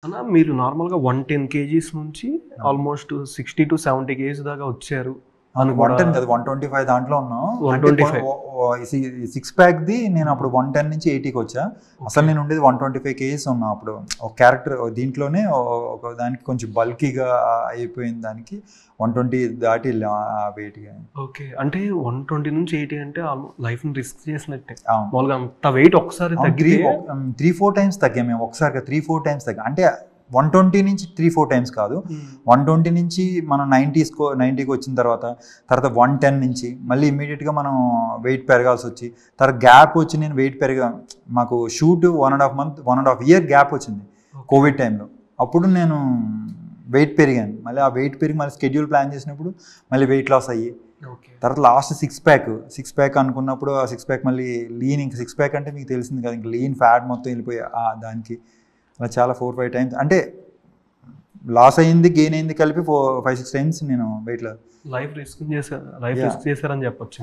అన్న మీరు నార్మల్‌గా 110 కేజీస్ నుంచి ఆల్‌మోస్ట్ 60-70 కేజీస్ దాకా వచ్చారు అని కూడా 110 కాదు 125 దాంట్లో ఉన్నాం. అంటే 125 సిక్స్ ప్యాక్‌ది నేను అప్పుడు 110 నుంచి 80కి వచ్చా. అసలు నేను ఉండేది 125 కేజీస్ ఉన్నా అప్పుడు. ఒక క్యారెక్టర్ దీంట్లోనే ఒక దానికి కొంచెం బల్కీగా అయిపోయిన దానికి 120 దాటి వెళ్ళాం ఆ వెయిట్‌గా. ఓకే. అంటే 120 నుంచి 80 అంటే లైఫ్‌ని రిస్క్ చేసినట్టే. మామూలుగా అంత వెయిట్ ఒకసారి తగ్గితే 3-4 టైమ్స్ తగ్గాం మేము. ఒకసారిగా 3-4 టైమ్స్ తగ్గాం. అంటే 120 నుంచి 3-4 టైమ్స్ కాదు. 120 నుంచి మనం 90కి వచ్చిన తర్వాత 110 నుంచి మళ్ళీ ఇమీడియట్గా మనం వెయిట్ పెరగాల్సి వచ్చి తర్వాత గ్యాప్ వచ్చి నేను వెయిట్ మాకు షూట్ 1.5 ఇయర్ గ్యాప్ వచ్చింది కోవిడ్ టైంలో. అప్పుడు నేను వెయిట్ పెరిగాను. మళ్ళీ ఆ వెయిట్ పెరిగి మళ్ళీ స్కెడ్యూల్ ప్లాన్ చేసినప్పుడు మళ్ళీ వెయిట్ లాస్ అయ్యి తర్వాత లాస్ట్ సిక్స్ ప్యాక్ అనుకున్నప్పుడు ఆ సిక్స్ ప్యాక్ మళ్ళీ లీన్. ఇంకా సిక్స్ ప్యాక్ అంటే మీకు తెలిసింది కదా, ఇంకా లీన్ ఫ్యాట్ మొత్తం వెళ్ళిపోయి దానికి అలా చాలా 4-5 టైమ్స్ అంటే లాస్ అయింది గెయిన్ అయింది కలిపి 5-6 టైమ్స్ నేను వెయిట్లో లైఫ్ రిస్క్ చేశారని చెప్పొచ్చు.